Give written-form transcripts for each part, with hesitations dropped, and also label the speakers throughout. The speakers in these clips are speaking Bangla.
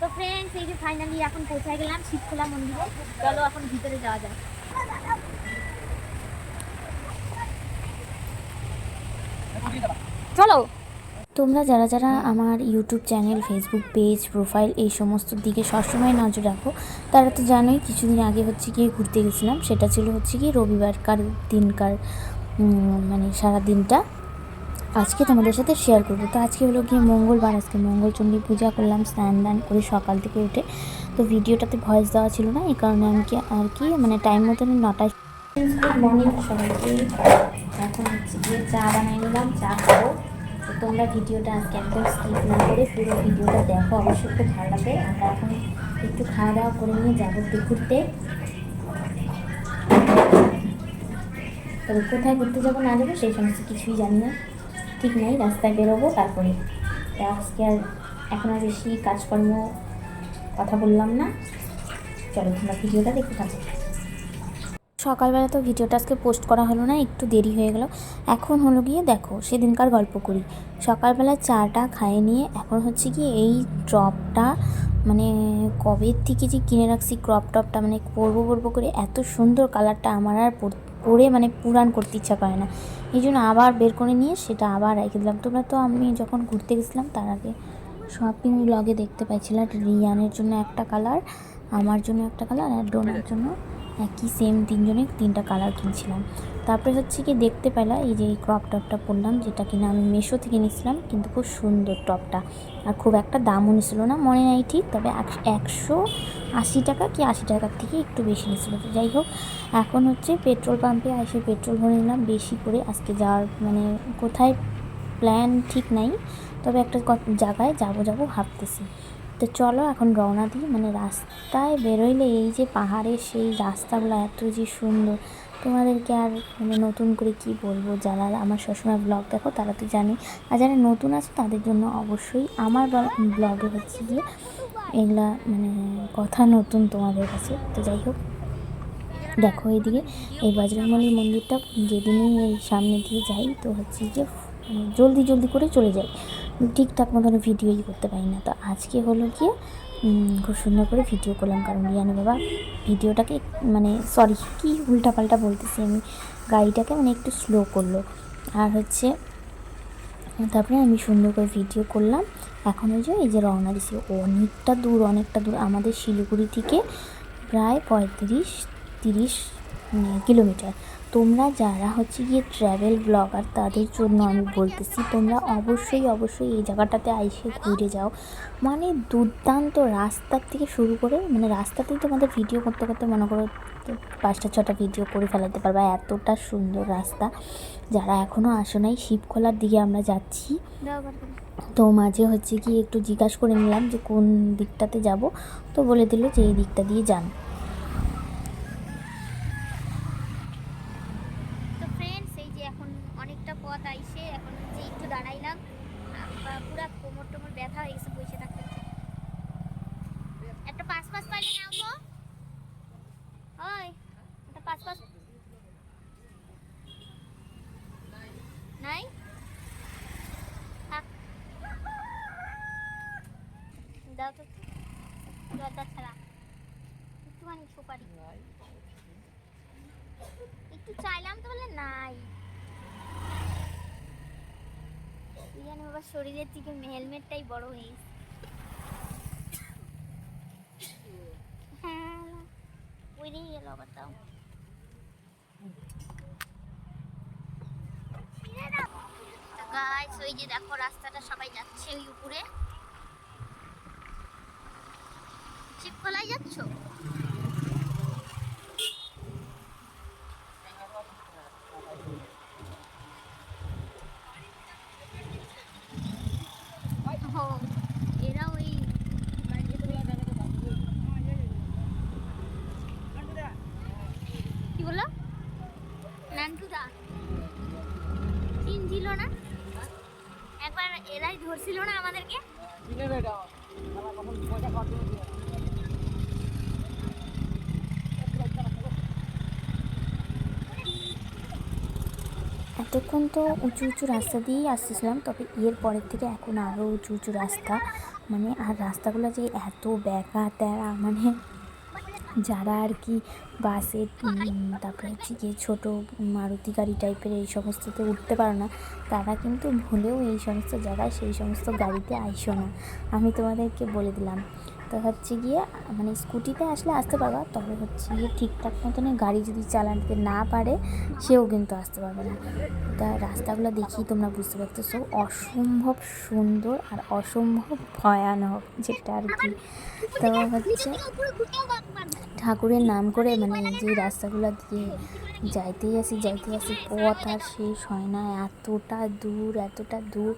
Speaker 1: তো ফ্রেন্ডস, এই যে ফাইনালি এখন পৌঁছে গেলাম শিবখোলা মন্দিরে। চলো এখন ভিতরে যাওয়া যাক। চলো।
Speaker 2: তোমরা যারা যারা আমার YouTube channel, Facebook page, profile এই সমস্ত দিকে সবসময় নজর রাখো, তারা তো জানোই কিছুদিন আগে হচ্ছে গিয়ে ঘুরতে গেছিলাম। সেটা ছিল হচ্ছে গিয়ে রবিবারকার দিনকার মানে সারা দিনটা আজকে তোমাদের সাথে শেয়ার করবো। তো আজকে হলো গিয়ে মঙ্গলবার, আজকে মঙ্গলচণ্ডী পূজা করলাম স্নান দান করে সকাল থেকে উঠে। তো ভিডিওটাতে ভয়েস দেওয়া ছিল না, এই কারণে আমি আর কি মানে টাইম মতন 9টায়। গুড মর্নিং সবাইকে। এখন হচ্ছে গিয়ে চা বানিয়ে নিলাম, চা খাবো। তো তোমরা ভিডিওটা আজকে একদম স্কিপ না করে পুরো ভিডিওটা দেখো, অবশ্যই খুব ভালো লাগবে। আমরা এখন একটু খাওয়া দাওয়া করে নিয়ে যাবো একটু ঘুরতে। তবে কোথায় ঘুরতে যাবো না যাবো সেই সমস্ত কিছুই জানি না, ঠিক নেই। রাস্তায় বেরোবো তারপরে। আজকে আর এখন আর বেশি কাজকর্ম কথা বললাম না, চলো তোমরা ভিডিওটা দেখতে থাকো। সকালবেলা তো ভিডিওটা আজকে পোস্ট করা হলো না, একটু দেরি হয়ে গেল। এখন হলো গিয়ে দেখো সেদিনকার গল্প করি। সকালবেলা চাটা খাইয়ে নিয়ে এখন হচ্ছে গিয়ে এই টপটা মানে কবে থেকে যে কিনে রাখছি ক্রপ টপটা, মানে পরবো করে এত সুন্দর কালারটা আমার আর পরে মানে পুরান করতে ইচ্ছা করে না। এই জন্য আবার বের করে নিয়ে সেটা আবার রেখে দিলাম। তোমরা তো আমি যখন ঘুরতে গেছিলাম তার আগে শপিং ব্লগে দেখতে পাইছিলাম রিয়ানের জন্য একটা কালার, আমার জন্য একটা কালার আর ডোনার জন্য একই সেম তিনজনে তিনটা কালার কিনছিলাম। তারপরে হচ্ছে কি দেখতে পেলাম এই যে এই ক্রপ টপটা পরলাম, যেটা কিনা আমি মিশো থেকে নিয়েছিলাম, কিন্তু খুব সুন্দর টপটা আর খুব একটা দামও নিছিল না, মনে নাই ঠিক, তবে 180 টাকা কি 80 টাকার থেকে একটু বেশি নিয়েছিল। তো যাই হোক, এখন হচ্ছে পেট্রোল পাম্পে এসে পেট্রোল ভরে নিলাম বেশি করে। আজকে যাওয়ার মানে কোথায় প্ল্যান ঠিক নাই, তবে একটা জায়গায় যাবো ভাবতেছি। তো চলো এখন রওনা দিই। মানে রাস্তায় বেরোইলে এই যে পাহাড়ের সেই রাস্তাগুলো এত যে সুন্দর, তোমাদেরকে আর মানে নতুন করে কি বলবো। যারা আমার সবসময় ব্লগ দেখো তারা তো জানি, আর যারা নতুন আছে তাদের জন্য অবশ্যই আমার ব্লগে হচ্ছে গিয়ে এগুলা মানে কথা নতুন তোমাদের কাছে। তো যাই হোক, দেখো এইদিকে এই বজরংবলী মন্দিরটা যেদিনই এই সামনে দিয়ে যাই তো হচ্ছে গিয়ে জলদি করে চলে যাই, ঠিকঠাক মতন ভিডিওই করতে পারি না। তো আজকে হলো গিয়ে খুব সুন্দর করে ভিডিও করলাম, কারণ রিয়ানের বাবা ভিডিওটাকে মানে সরি কি উল্টাপাল্টা বলতেছি আমি, গাড়িটাকে মানে একটু স্লো করলো। আর হচ্ছে তারপরে আমি সুন্দর করে ভিডিও করলাম। এখন এই যে রওনা দিছি, অনেকটা দূর আমাদের শিলিগুড়ি থেকে প্রায় 35-30 কিলোমিটার। তোমরা যারা হচ্ছে গিয়ে ট্র্যাভেল ব্লগার তাদের জন্য আমি বলতেছি, তোমরা অবশ্যই এই জায়গাটাতে আইসে ঘুরে যাও। মানে দুর্দান্ত, রাস্তার থেকে শুরু করে মানে রাস্তাতেই তোমাদের ভিডিও করতে করতে মনে করো 5-6টা ভিডিও করে ফেলাতে পারবা, এতটা সুন্দর রাস্তা। যারা এখনও আসো নাই, শিবখোলার দিকে আমরা যাচ্ছি। তো মাঝে হচ্ছে কি একটু জিজ্ঞাসা করে নিলাম যে কোন দিকটাতে যাব, তো বলে দিল যে এই দিকটা দিয়ে যান।
Speaker 1: তো ফ্রেন্ডস, এই যে এখন অনেকটা পথ আইসে এখন যে একটু দাঁড়াইলাম, পুরা কোমর টোমর ব্যথা হয়ে গেছে বসে থাকতে। একটা পাঁচ পাইলে নাও তো, ওই একটা পাঁচ নাই দাও তো জর্দা ছাড়া একটুখানি সুপারি একটু চাইলাম তো বলে নাই। জানি বাবা শরীরের থেকে হেলমেটটাই বড় হয়ে গেছে। হ্যাঁ ওইদিকে গেল আবার তাও। গাইস, ওই যে দেখো রাস্তাটা সবাই যাচ্ছে ওই উপরে। শিবখোলায় যাচ্ছ? এরা ওই কি বললো নান্টুদা চিনছিল না, একবার এরাই ধরছিল না আমাদেরকে।
Speaker 2: এতক্ষণ তো উঁচু রাস্তা দিয়েই আসতেছিলাম, তবে এর পরের থেকে এখন আরও উঁচু রাস্তা। মানে আর রাস্তাগুলো যে এত বেঁকা তেরা, মানে যারা আর কি বাসে তারপরে হচ্ছে গিয়ে ছোটো মারুতি গাড়ি টাইপের এই সমস্ততে উঠতে পারো না, তারা কিন্তু ভুলেও এই সমস্ত জায়গায় সেই সমস্ত গাড়িতে আইসো না, আমি তোমাদেরকে বলে দিলাম। তো হচ্ছে গিয়ে মানে স্কুটিতে আসলে আসতে পারবা, তবে হচ্ছে গিয়ে ঠিকঠাক মতন গাড়ি যদি চালাতে না পারে সেও কিন্তু আসতে পারবে না। তা রাস্তাগুলো দেখেই তোমরা বুঝতে পারতেছো অসম্ভব সুন্দর আর অসম্ভব ভয়ানক যেটা আর কি। তো হচ্ছে ঠাকুরের নাম করে মানে যে রাস্তাগুলো দিয়ে যাইতেই আসি পথ আর শেষ হয় না, এতটা দূর।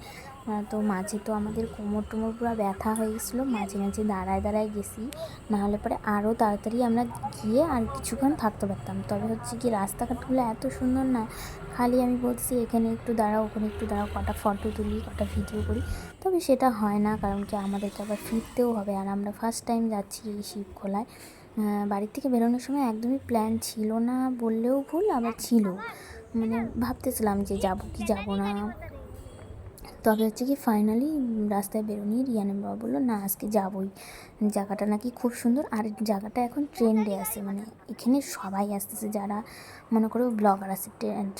Speaker 2: তো মাঝে তো আমাদের কোমর টোমর পুরো ব্যথা হয়ে গেছিলো, মাঝে মাঝে দাঁড়ায় গেছি, নাহলে পরে আরও তাড়াতাড়ি আমরা গিয়ে আর কিছুক্ষণ থাকতে পারতাম। তবে হচ্ছে কি রাস্তাঘাটগুলো এত সুন্দর না, খালি আমি বলছি এখানে একটু দাঁড়াও ওখানে একটু দাঁড়াও, কটা ফটো তুলি কটা ভিডিও করি, তবে সেটা হয় না, কারণ কি আমাদেরকে আবার ফিরতেও হবে। আর আমরা ফার্স্ট টাইম যাচ্ছি এই শিবখোলায়। বাড়ির থেকে বেরোনোর সময় একদমই প্ল্যান ছিল না বললেও ভুল, আবার ছিল, মানে ভাবতেছিলাম যে যাব কি যাব না। তবে হচ্ছে কি ফাইনালি রাস্তায় বেরোনি রিয়ানের বাবা বললো না আজকে যাবই, জায়গাটা নাকি খুব সুন্দর, আর জায়গাটা এখন ট্রেন্ডে আছে, মানে এখানে সবাই আসতেছে, যারা মনে করো ব্লগার আছে,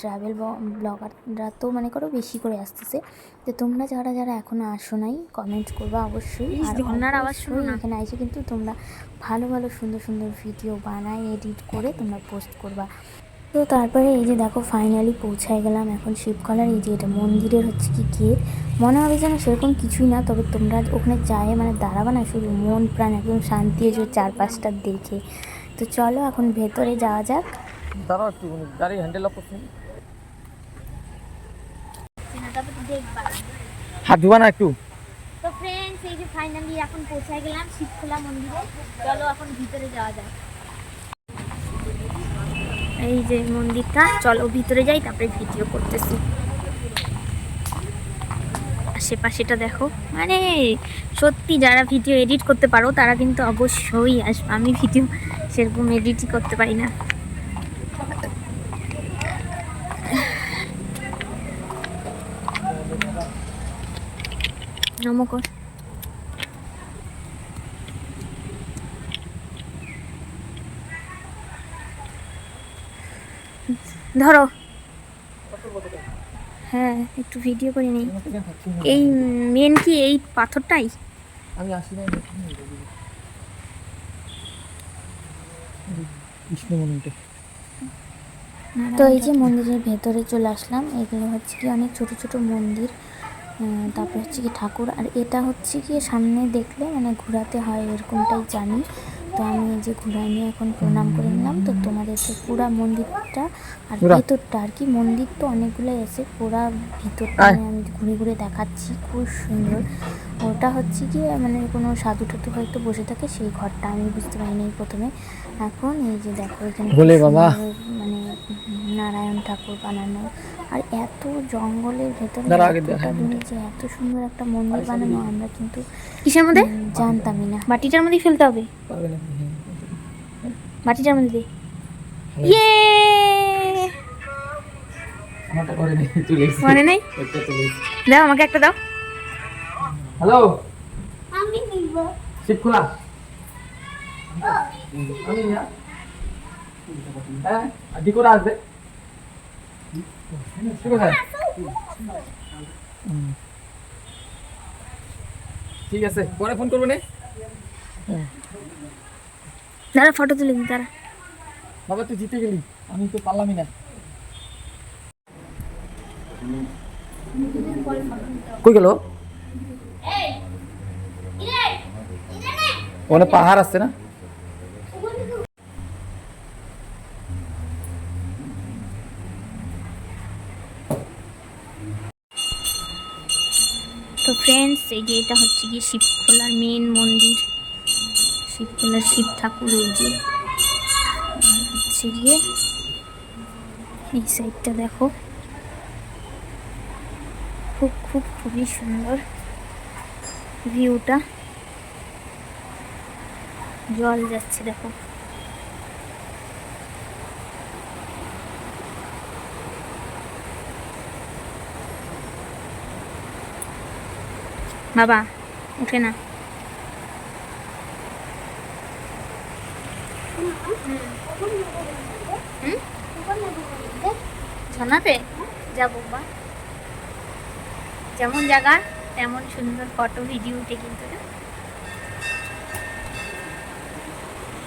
Speaker 2: ট্রাভেল ব্লগাররা তো মনে করো বেশি করে আসতেছে। তো তোমরা যারা যারা এখনও আসো নাই কমেন্ট করবা অবশ্যই, আর অবশ্যই এখানে এসে কিন্তু তোমরা ভালো ভালো সুন্দর সুন্দর ভিডিও বানায় এডিট করে তোমরা পোস্ট করবা। তো তারপরে এই যে দেখো ফাইনালি পৌঁছায় গেলাম এখন শিবখোলার। এই যে এটা মন্দিরের হচ্ছে কি গেট, মনে হবে যেন সেরকম কিছুই না, তবে তোমরা ওখানে যায় মানে দাঁড়াবা না, শুধু মন প্রাণ একদম শান্তি হয়ে যাবে চারপাশটা দেখে। তো চলো এখন ভেতরে যাওয়া যাক।
Speaker 3: দাঁড়াও একটু, গাড়ি হ্যান্ডেল অফ করছি, হাত ধোয়া না একটু।
Speaker 1: তো ফ্রেন্ডস এই যে ফাইনালি এখন পৌঁছে গেলাম শিবখোলা মন্দিরে, চলো এখন ভিতরে যাওয়া যাক। এই যে মন্দিরটা, চলো ভিতরে যাই তারপরে ভিডিও করতেছি। আশেপাশেটা দেখো, মানে সত্যি যারা ভিডিও এডিট করতে পারো তারা কিন্তু অবশ্যই আসবে, আমি ভিডিও সেরকম এডিটই করতে পারি না। নমস্কার। ধরো, হ্যাঁ একটু ভিডিও করে নিই। এই মেন কি এই পাথরটাই?
Speaker 3: আমি আসি না কৃষ্ণ মন্দিরটা।
Speaker 2: তো এই যে মন্দিরের ভেতরে চলে আসলাম, এগুলো হচ্ছে কি অনেক ছোট ছোট মন্দির, তারপর হচ্ছে কি ঠাকুর, আর এটা হচ্ছে কি সামনে দেখলে মানে ঘোরাতে হয় এরকমটাই জানি। তো আমি এই যে ঘোরায় নিয়ে এখন প্রণাম করে নিলাম। তো তোমাদেরকে পুরা মন্দিরটা আর ভিতরটা আর কি, মন্দির তো অনেকগুলোই আছে, পুরা ভিতরটা আমি ঘুরে ঘুরে দেখাচ্ছি, খুব সুন্দর। ওটা হচ্ছে কি মানে কোনো সাধু ঠাধু হয়তো বসে থাকে, সেই ঘরটা আমি বুঝতে পারিনি প্রথমে। এখন এই যে দেখো এখানে মানে নারায়ণ ঠাকুর বানানো, আর এত জঙ্গলের ভেতরে যে এত সুন্দর একটা মন্দির বানানো আমরা কিন্তু কিসের মধ্যে জানতামই না। বাটিটার মধ্যেই ফেলতে হবে, বাটিটার মধ্যে ইয়ে মনে নেই, দাও আমাকে একটা দাও।
Speaker 3: হ্যালো
Speaker 1: আমি নিব
Speaker 3: শিবখোলা, আমি না হ্যাঁ ডিকোরা আসবে, ঠিক আছে ঠিক আছে, পরে ফোন করবো না।
Speaker 2: দাঁড়া ফটো তুলে দিই, দাঁড়া।
Speaker 3: বাবা তুই জিতে গেলি, আমি তো পারলামই না। কই গেল? ওখানে পাহাড় আছে না?
Speaker 2: তো ফ্রেন্ডস এই যে এটা হচ্ছে গিয়ে শিবখোলার মেন মন্দির, শিবখোলার শিব ঠাকুর। এই যে হচ্ছে গিয়ে এই সাইডটা দেখো, খুবই সুন্দর ভিউটা, জল যাচ্ছে দেখো। বাবা উঠে না।
Speaker 1: ঝর্ণাতে যাবো বা যেমন জায়গা তেমন সুন্দর ফটো ভিডিও উঠে কিন্তু না?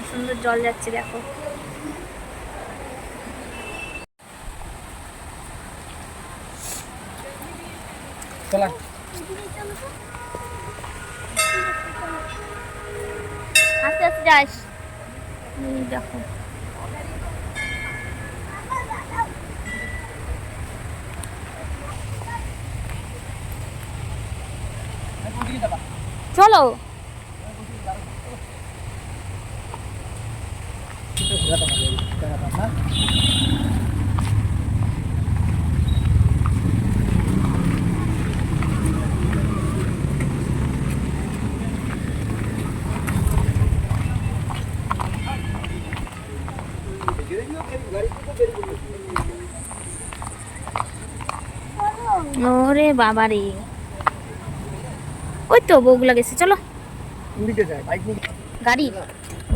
Speaker 1: সুন্দর জল যাচ্ছে দেখো।
Speaker 3: চলা
Speaker 1: আস্তে আস্তে যাস। এই দেখো চলো। ওরে বাবা রে, ওই তো বউগুলা গেছে, চলো।
Speaker 3: উড়িতে যায় বাইক নিয়ে।
Speaker 1: গাড়ি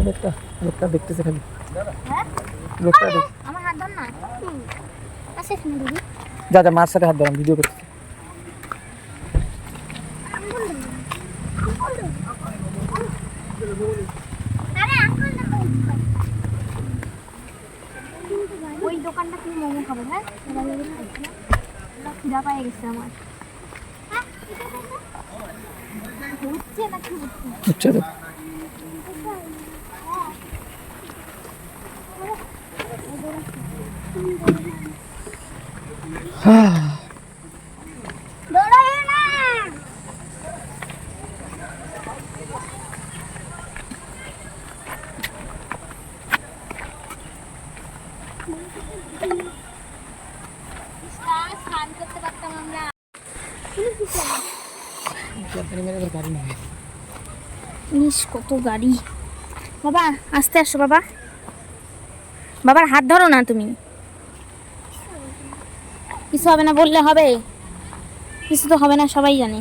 Speaker 3: লোকটা লোকটা দেখতেছে খালি।
Speaker 1: হ্যাঁ
Speaker 3: লোকটা দেখ।
Speaker 1: আমার হাত ধর না। আসে শুনে দিদি।
Speaker 3: যা যা মার সাথে হাত ধর, ভিডিও করতেছি।
Speaker 1: ওই দোকানটা কি মোমো খাবো? হ্যাঁ খিদা পায়ে গেছে আমার। হচ্ছে না কি হচ্ছে?
Speaker 3: আচ্ছা তো
Speaker 1: স্নান করতে পারতাম আমরা।
Speaker 3: গাড়ি না
Speaker 1: ইস কত গাড়ি। বাবা আস্তে আসো বাবা, বাবার হাত ধরো না তুমি। কিছু হবে না বললে হবে? কিছু তো হবে না, সবাই জানে।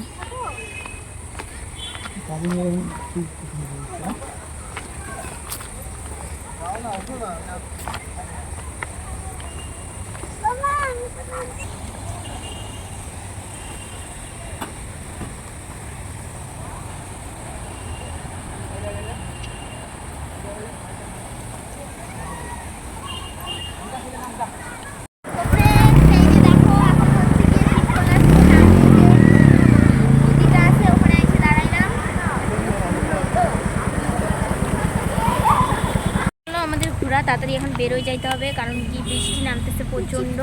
Speaker 1: আমাদের ঘোরা তাড়াতাড়ি এখন বেরোয় যাইতে হবে, কারণ কি বৃষ্টি নামতেছে প্রচন্ড।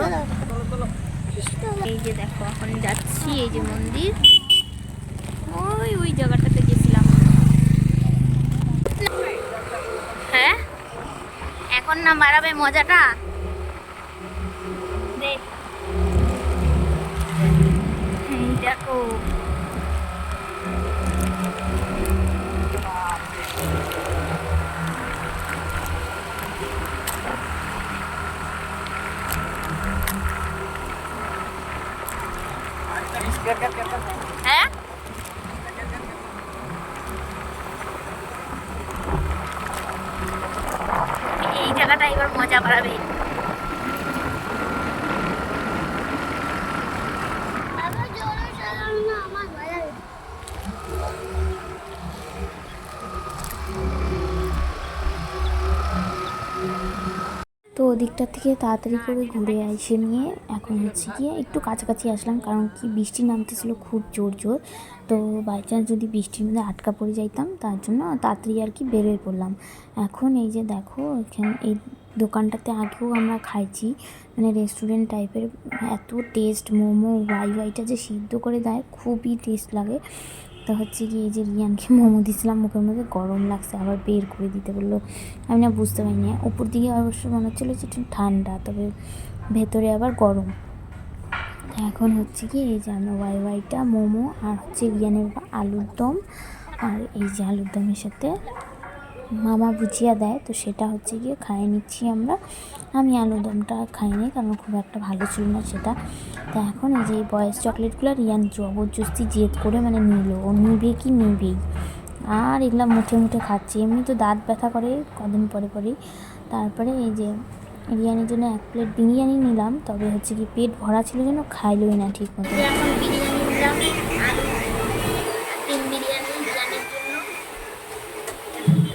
Speaker 1: এই যে দেখো এখন যাচ্ছি, এই যে মন্দির, ওই ওই জায়গাটাতে গেছিলাম। হ্যাঁ এখন না বাড়াবে মজাটা, দেখ এই দেখো। হ্যাঁ এই জায়গাটা এবার মজা বাড়াবে।
Speaker 2: তো ওদিকটা থেকে তাড়াতাড়ি করে ঘুরে এসে নিয়ে এখন হচ্ছে গিয়ে একটু কাছাকাছি আসলাম, কারণ কি বৃষ্টি নামতেছিল খুব জোর জোর। তো বাই চান্স যদি বৃষ্টির মধ্যে আটকা পড়ে যাইতাম, তার জন্য তাড়াতাড়ি আর কি বেরোয় পড়লাম। এখন এই যে দেখো এখানে এই দোকানটাতে আগেও আমরা খাইছি, মানে রেস্টুরেন্ট টাইপের, এত টেস্ট। মোমো ওয়াইটা যে সিদ্ধ করে দেয় খুবই টেস্ট লাগে। তো হচ্ছে কি এই যে রিয়ানকে মোমো দিয়েছিলাম, মুখের মধ্যে গরম লাগছে, আবার বের করে দিতে বললো। আমি না বুঝতে পারিনি, উপর দিকে অবশ্য মনে হচ্ছিলো যে একটু ঠান্ডা, তবে ভেতরে আবার গরম। এখন হচ্ছে কি এই যে আমরা ওয়াইটা মোমো আর হচ্ছে রিয়ানের আলুর দম, আর এই যে আলুর দমের সাথে মামা ভুজিয়া দেয়, তো সেটা হচ্ছে গিয়ে খাইয়ে নিচ্ছি আমরা। আমি আলুর দমটা খাইনি, কারণ খুব একটা ভালো ছিল না সেটা। তা এখন এই যে এই বয়েস চকলেটগুলো রিয়ান জবরদস্তি জেদ করে মানে নিল, ও নিবে কি নিবেই। আর এগুলো মুঠে মুঠে খাচ্ছি। এমনি তো দাঁত ব্যথা করে কদিন পরে পরেই। তারপরে এই যে বিরিয়ানির জন্য 1 প্লেট বিরিয়ানি নিলাম, তবে হচ্ছে কি পেট ভরা ছিল যেন খাইলই না ঠিক মতো।
Speaker 1: এখন বিরিয়ানি নিলাম আর 3 বিরিয়ানি বিরিয়ানির জন্য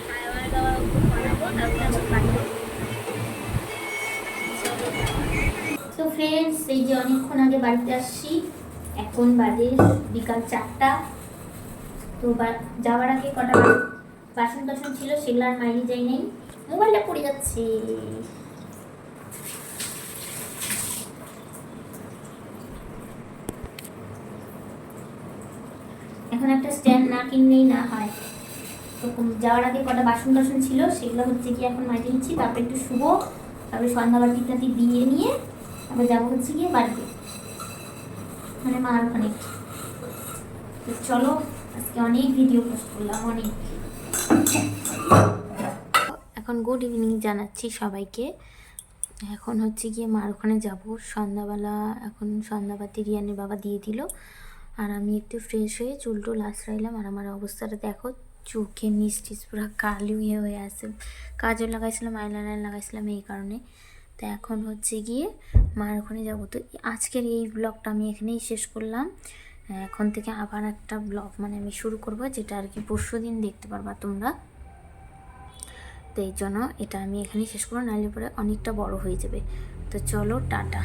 Speaker 1: খাওয়া দাওয়া বানাবো, তারপরে আবার খাবো।
Speaker 2: তো ফ্রেন্ডস, এই যে অনেকক্ষণ আগে বাড়িতে আসছি, এখন বাজে বিকাল 4টা। তো যাওয়ার আগে কটা বাসন টাসন ছিল, সেগুলো আর মাইনে যাই নাই, মোবাইলটা পড়ে যাচ্ছে। এখন একটা স্ট্যান্ড না কিনলেই না হয়। তো যাওয়ার আগে কটা বাসন টাসন ছিল, সেগুলো হচ্ছে কি এখন মাইনে নিচ্ছি, তারপরে একটু শুবো, তারপরে সন্ধ্যাবাতি টাতি দিয়ে নিয়ে তারপরে যাবো হচ্ছে গিয়ে বাড়িতে, মানে মার ওখানে। তো চলো, আজকে অনেক ভিডিও পোস্ট করলাম, অনেক। এখন গুড ইভিনিং জানাচ্ছি সবাইকে। এখন হচ্ছে গিয়ে মার ওখানে যাবো সন্ধ্যাবেলা। এখন সন্ধ্যাবাতি রিয়ানের বাবা দিয়ে দিল, আর আমি একটু ফ্রেশ হয়ে চুল টুল আশ্রাইলাম। আর আমার অবস্থাটা দেখো, চোখে নিচ টিচ পুরো কালো হয়ে আছে। কাজল লাগাইছিলাম, আইলাইনার লাগাইছিলাম এই কারণে। তো এখন হচ্ছে গিয়ে মার ওখানে যাবো। তো আজকের এই ব্লগটা আমি এখানেই শেষ করলাম। এখন থেকে আবার একটা ব্লগ মানে আমি শুরু করব, যেটা আর কি পরশুদিন দেখতে পারবা তোমরা। তো এই জন্য এটা আমি এখানেই শেষ করবো, নাহলে পরে অনেকটা বড় হয়ে যাবে। তো চলো, টাটা।